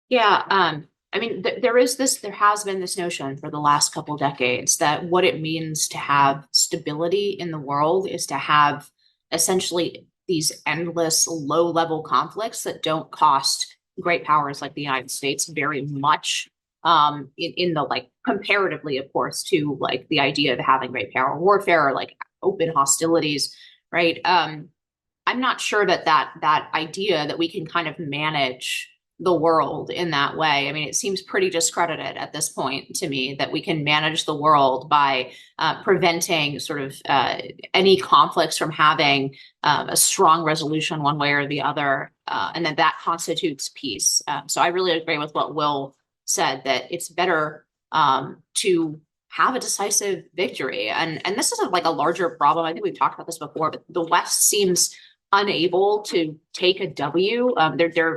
Yeah, I mean, there has been this notion for the last couple decades that what it means to have stability in the world is to have essentially these endless low-level conflicts that don't cost great powers like the United States very much, in the, like, comparatively, of course, to like the idea of having great power warfare or like open hostilities, right? I'm not sure that idea that we can kind of manage the world in that way. I mean, it seems pretty discredited at this point to me that we can manage the world by preventing sort of any conflicts from having a strong resolution one way or the other, and that constitutes peace. So I really agree with what Will said, that it's better to have a decisive victory. And this is like a larger problem. I think we've talked about this before, but the West seems unable to take a W.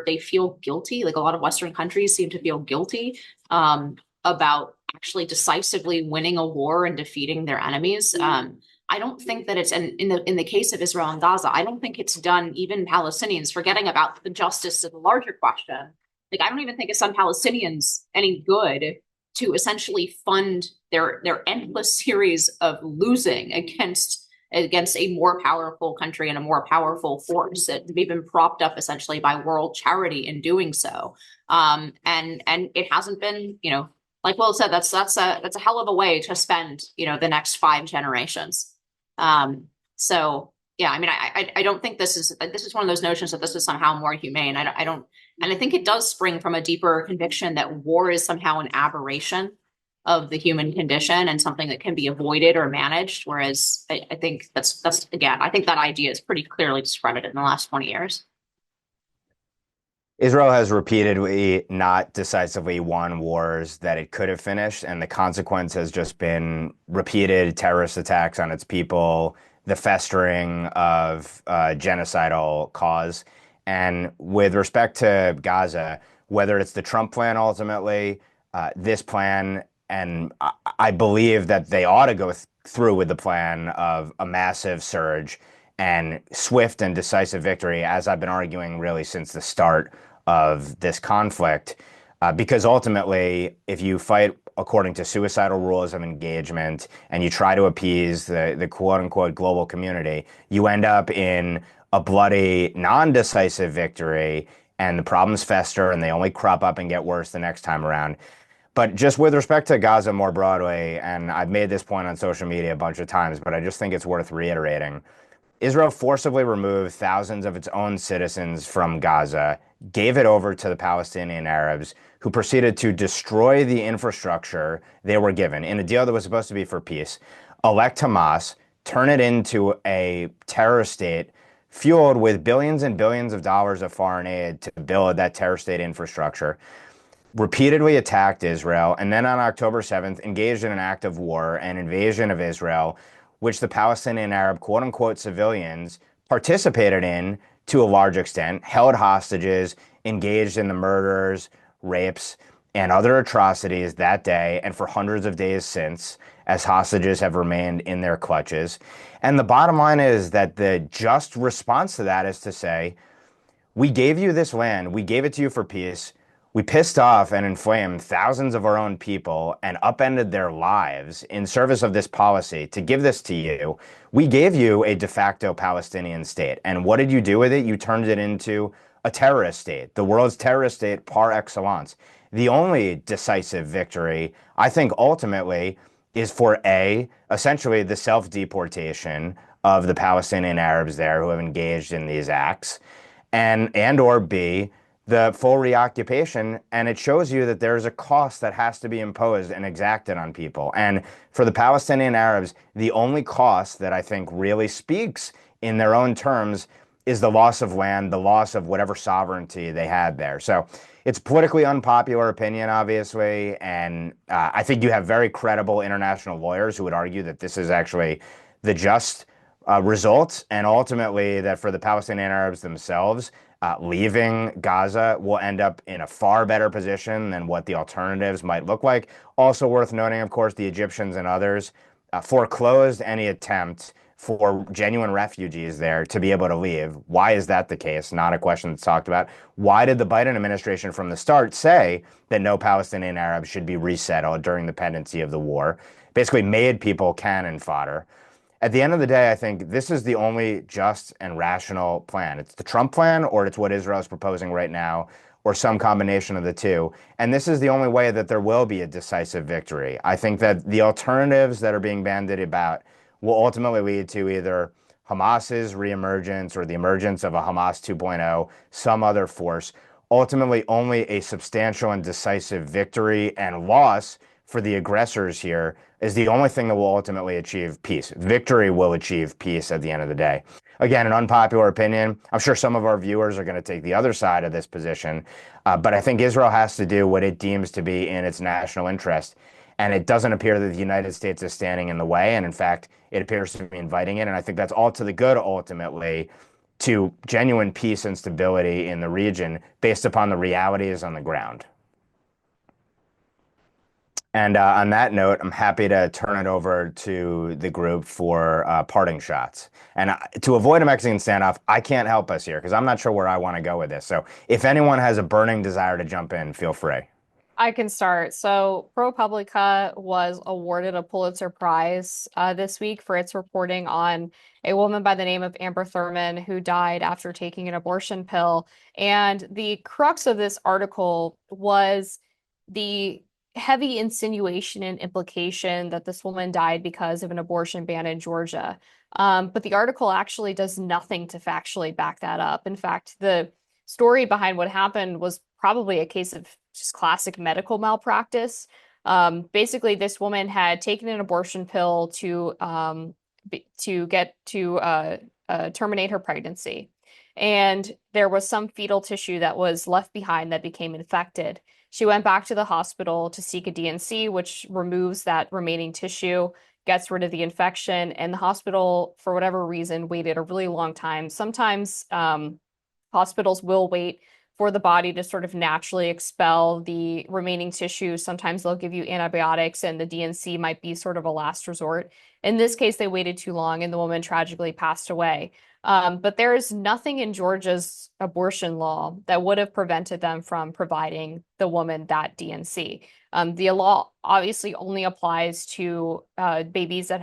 They feel guilty. Like a lot of Western countries seem to feel guilty about actually decisively winning a war and defeating their enemies. I don't think that it's, and in the case of Israel and Gaza, I don't think it's done even Palestinians, forgetting about the justice of the larger question. Like, I don't even think it's done Palestinians any good to essentially fund their endless series of losing against a more powerful country and a more powerful force that they've been propped up essentially by world charity in doing so. And it hasn't been, like Will said, that's a hell of a way to spend, the next 5 generations. So yeah, I mean, I don't think this is one of those notions that this is somehow more humane. I don't, and I think it does spring from a deeper conviction that war is somehow an aberration of the human condition and something that can be avoided or managed. Whereas I think that's again, I think that idea is pretty clearly discredited in the last 20 years. Israel has repeatedly not decisively won wars that it could have finished, and the consequence has just been repeated terrorist attacks on its people, the festering of genocidal cause. And with respect to Gaza, whether it's the Trump plan ultimately, this plan, and I believe that they ought to go through with the plan of a massive surge and swift and decisive victory, as I've been arguing really since the start of this conflict. Because ultimately, if you fight according to suicidal rules of engagement and you try to appease the quote unquote global community, you end up in a bloody, non-decisive victory, and the problems fester and they only crop up and get worse the next time around. But just with respect to Gaza more broadly, and I've made this point on social media a bunch of times, but I just think it's worth reiterating. Israel forcibly removed thousands of its own citizens from Gaza, gave it over to the Palestinian Arabs, who proceeded to destroy the infrastructure they were given in a deal that was supposed to be for peace, elect Hamas, turn it into a terror state, fueled with billions and billions of dollars of foreign aid to build that terror state infrastructure, repeatedly attacked Israel, and then on October 7th engaged in an act of war, an invasion of Israel, which the Palestinian Arab quote-unquote civilians participated in to a large extent, held hostages, engaged in the murders, rapes, and other atrocities that day and for hundreds of days since, as hostages have remained in their clutches. And the bottom line is that the just response to that is to say, we gave you this land, we gave it to you for peace. We pissed off and inflamed thousands of our own people and upended their lives in service of this policy to give this to you. We gave you a de facto Palestinian state. And what did you do with it? You turned it into a terrorist state, the world's terrorist state par excellence. The only decisive victory, I think, ultimately, is for essentially the self-deportation of the Palestinian Arabs there who have engaged in these acts, and or B, the full reoccupation. And it shows you that there's a cost that has to be imposed and exacted on people. And for the Palestinian Arabs, the only cost that I think really speaks in their own terms is the loss of land, the loss of whatever sovereignty they had there. So it's politically unpopular opinion, obviously, and I think you have very credible international lawyers who would argue that this is actually the just result, and ultimately that for the Palestinian Arabs themselves, leaving Gaza will end up in a far better position than what the alternatives might look like. Also worth noting, of course, the Egyptians and others foreclosed any attempt for genuine refugees there to be able to leave. Why is that the case? Not a question that's talked about. Why did the Biden administration from the start say that no Palestinian Arabs should be resettled during the pendency of the war? Basically made people cannon fodder. At the end of the day, I think this is the only just and rational plan. It's the Trump plan, or it's what Israel is proposing right now, or some combination of the two. And this is the only way that there will be a decisive victory. I think that the alternatives that are being bandied about will ultimately lead to either Hamas's reemergence or the emergence of a Hamas 2.0, some other force. Ultimately, only a substantial and decisive victory and loss for the aggressors here is the only thing that will ultimately achieve peace. Victory will achieve peace at the end of the day. Again, an unpopular opinion. I'm sure some of our viewers are going to take the other side of this position, but I think Israel has to do what it deems to be in its national interest. And it doesn't appear that the United States is standing in the way. And in fact, it appears to be inviting it. And I think that's all to the good, ultimately, to genuine peace and stability in the region based upon the realities on the ground. And on that note, I'm happy to turn it over to the group for parting shots. And to avoid a Mexican standoff, I can't help us here because I'm not sure where I want to go with this. So if anyone has a burning desire to jump in, feel free. I can start. So ProPublica was awarded a Pulitzer Prize this week for its reporting on a woman by the name of Amber Thurman who died after taking an abortion pill. And the crux of this article was the heavy insinuation and implication that this woman died because of an abortion ban in Georgia. But the article actually does nothing to factually back that up. In fact, the story behind what happened was probably a case of just classic medical malpractice. Basically, this woman had taken an abortion pill to terminate her pregnancy, and there was some fetal tissue that was left behind that became infected. She went back to the hospital to seek a D&C, which removes that remaining tissue, gets rid of the infection, and the hospital, for whatever reason, waited a really long time. Sometimes hospitals will wait for the body to sort of naturally expel the remaining tissue. Sometimes they'll give you antibiotics and the D&C might be sort of a last resort. In this case, they waited too long and the woman tragically passed away. But there is nothing in Georgia's abortion law that would have prevented them from providing the woman that D&C. The law obviously only applies to babies that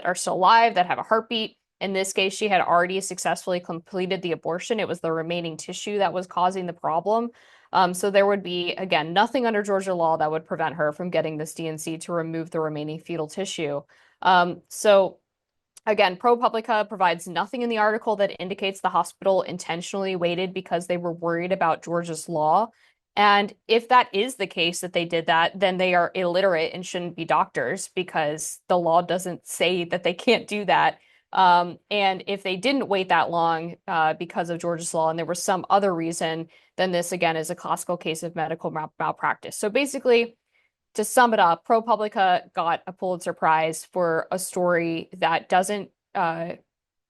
are still alive, that have a heartbeat. In this case, she had already successfully completed the abortion. It was the remaining tissue that was causing the problem. So there would be, again, nothing under Georgia law that would prevent her from getting this D&C to remove the remaining fetal tissue. So again, ProPublica provides nothing in the article that indicates the hospital intentionally waited because they were worried about Georgia's law. And if that is the case that they did that, then they are illiterate and shouldn't be doctors because the law doesn't say that they can't do that. And if they didn't wait that long because of Georgia's law and there was some other reason, then this again is a classical case of medical malpractice. So basically, to sum it up, ProPublica got a Pulitzer Prize for a story that doesn't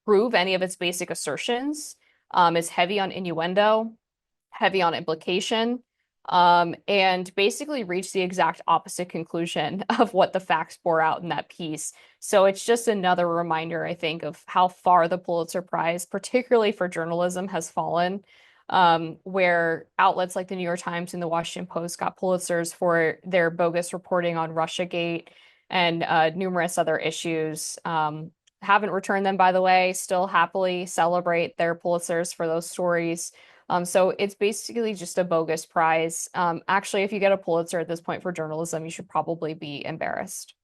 prove any of its basic assertions, is heavy on innuendo, heavy on implication, and basically reached the exact opposite conclusion of what the facts bore out in that piece. So it's just another reminder, I think, of how far the Pulitzer Prize, particularly for journalism, has fallen, where outlets like the New York Times and the Washington Post got Pulitzers for their bogus reporting on Russiagate and numerous other issues. Haven't returned them, by the way, still happily celebrate their Pulitzers for those stories. So it's basically just a bogus prize. Actually, if you get a Pulitzer at this point for journalism, you should probably be embarrassed.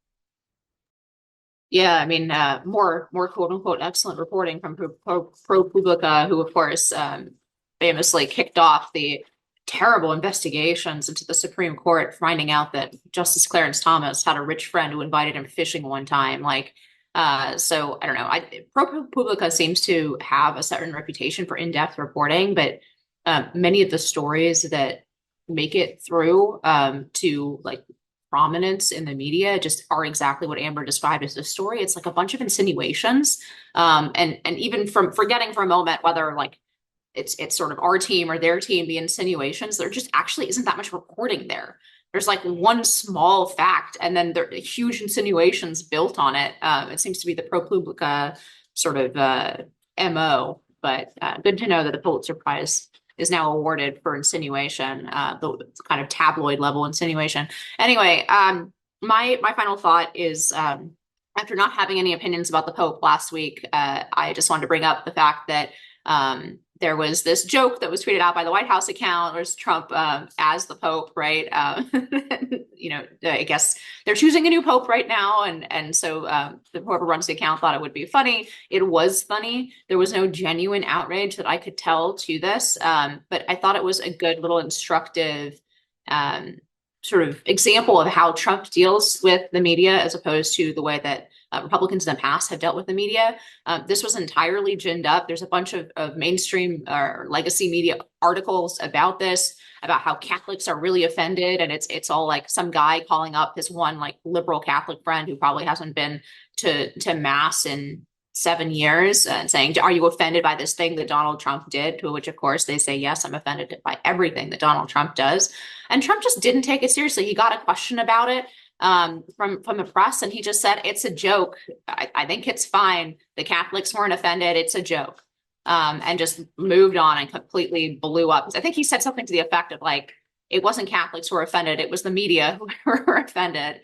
Yeah, I mean, more quote unquote excellent reporting from ProPublica, who of course famously kicked off the terrible investigations into the Supreme Court, finding out that Justice Clarence Thomas had a rich friend who invited him fishing one time. So I don't know. ProPublica seems to have a certain reputation for in-depth reporting, but many of the stories that make it through to like prominence in the media just are exactly what Amber described as a story. It's like a bunch of insinuations, and even from forgetting for a moment whether like it's sort of our team or their team, the insinuations, there just actually isn't that much reporting there. There's like one small fact, and then there are huge insinuations built on it. It seems to be the ProPublica sort of MO, but good to know that the Pulitzer Prize is now awarded for insinuation, the kind of tabloid level insinuation. Anyway, my final thought is after not having any opinions about the Pope last week, I just wanted to bring up the fact that there was this joke that was tweeted out by the White House account. There's Trump as the Pope, right? I guess they're choosing a new Pope right now, and so whoever runs the account thought it would be funny. It was funny. There was no genuine outrage that I could tell to this, but I thought it was a good little instructive sort of example of how Trump deals with the media as opposed to the way that Republicans in the past have dealt with the media. This was entirely ginned up. There's a bunch of mainstream or legacy media articles about this, about how Catholics are really offended. And it's all like some guy calling up his one like liberal Catholic friend who probably hasn't been to mass in 7 years and saying, are you offended by this thing that Donald Trump did? To which, of course, they say, yes, I'm offended by everything that Donald Trump does. And Trump just didn't take it seriously. He got a question about it from the press, and he just said, it's a joke. I think it's fine. The Catholics weren't offended. It's a joke. And just moved on and completely blew up. I think he said something to the effect of like, it wasn't Catholics who were offended, it was the media who were offended.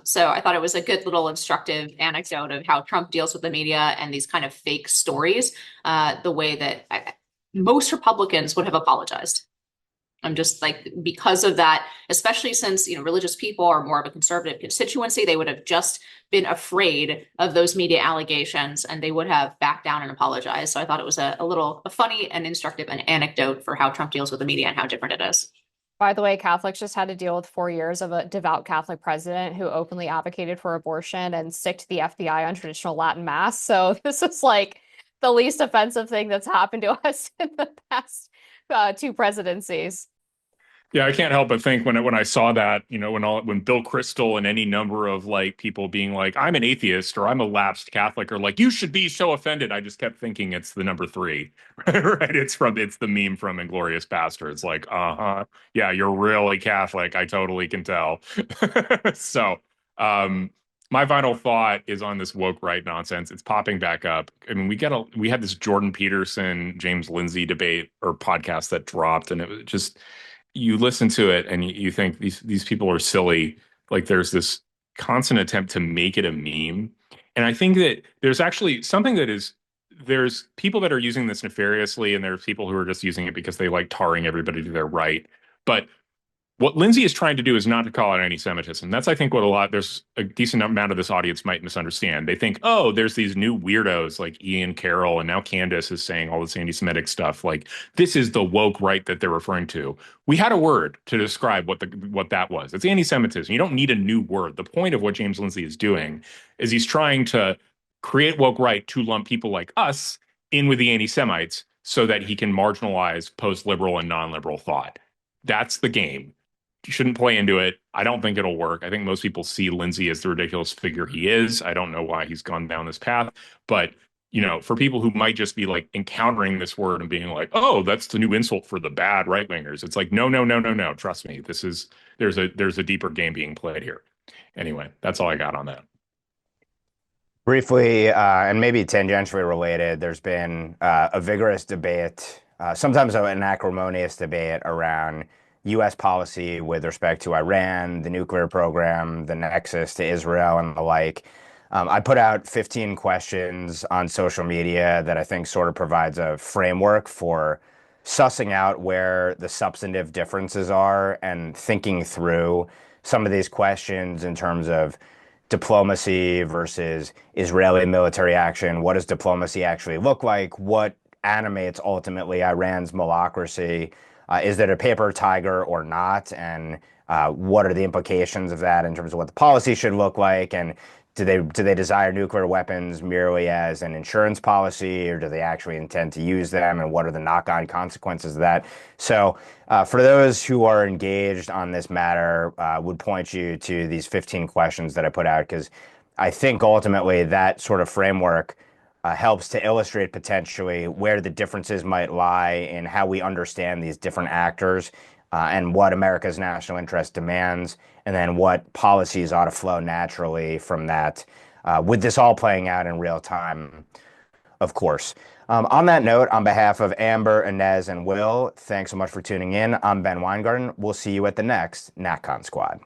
So I thought it was a good little instructive anecdote of how Trump deals with the media and these kind of fake stories, the way that most Republicans would have apologized. I'm just like, because of that, especially since, religious people are more of a conservative constituency, they would have just been afraid of those media allegations and they would have backed down and apologized. So I thought it was a funny and instructive an anecdote for how Trump deals with the media and how different it is. By the way, Catholics just had to deal with 4 years of a devout Catholic president who openly advocated for abortion and sicked the FBI on traditional Latin mass. So this is like the least offensive thing that's happened to us in the past 2 presidencies. Yeah, I can't help but think when I saw that, when Bill Kristol and any number of like people being like, I'm an atheist or I'm a lapsed Catholic or like, you should be so offended. I just kept thinking it's the number 3, right? It's the meme from Inglourious Basterds. Like, yeah, you're really Catholic. I totally can tell. So, my final thought is on this woke right nonsense. It's popping back up. I mean, we had this Jordan Peterson, James Lindsay debate or podcast that dropped, and it was just, you listen to it and you think these people are silly. Like there's constant attempt to make it a meme. And I think that there's actually something there's people that are using this nefariously, and there's people who are just using it because they like tarring everybody to their right. But what Lindsay is trying to do is not to call out anti-Semitism. That's, I think, there's a decent amount of this audience might misunderstand. They think, oh, there's these new weirdos like Ian Carroll, and now Candace is saying all this anti-Semitic stuff. Like, this is the woke right that they're referring to. We had a word to describe what that was. It's anti-Semitism. You don't need a new word. The point of what James Lindsay is doing is he's trying to create woke right to lump people like us in with the anti-Semites so that he can marginalize post-liberal and non-liberal thought. That's the game. You shouldn't play into it. I don't think it'll work. I think most people see Lindsay as the ridiculous figure he is. I don't know why he's gone down this path, but for people who might just be like encountering this word and being like, oh, that's the new insult for the bad right wingers. It's like, no, no, no, no, no. Trust me. There's a deeper game being played here. Anyway, that's all I got on that. Briefly, and maybe tangentially related, there's been a vigorous debate, sometimes an acrimonious debate around U.S. policy with respect to Iran, the nuclear program, the nexus to Israel, and the like. I put out 15 questions on social media that I think sort of provides a framework for sussing out where the substantive differences are and thinking through some of these questions in terms of diplomacy versus Israeli military action. What does diplomacy actually look like? What animates ultimately Iran's malacracy? Is it a paper tiger or not? And what are the implications of that in terms of what the policy should look like? And do they desire nuclear weapons merely as an insurance policy, or do they actually intend to use them? And what are the knock-on consequences of that? So, for those who are engaged on this matter, would point you to these 15 questions that I put out, because I think ultimately that sort of framework helps to illustrate potentially where the differences might lie in how we understand these different actors, and what America's national interest demands, and then what policies ought to flow naturally from that, with this all playing out in real time, of course. On that note, on behalf of Amber, Inez, and Will, thanks so much for tuning in. I'm Ben Weingarten. We'll see you at the next NatCon Squad.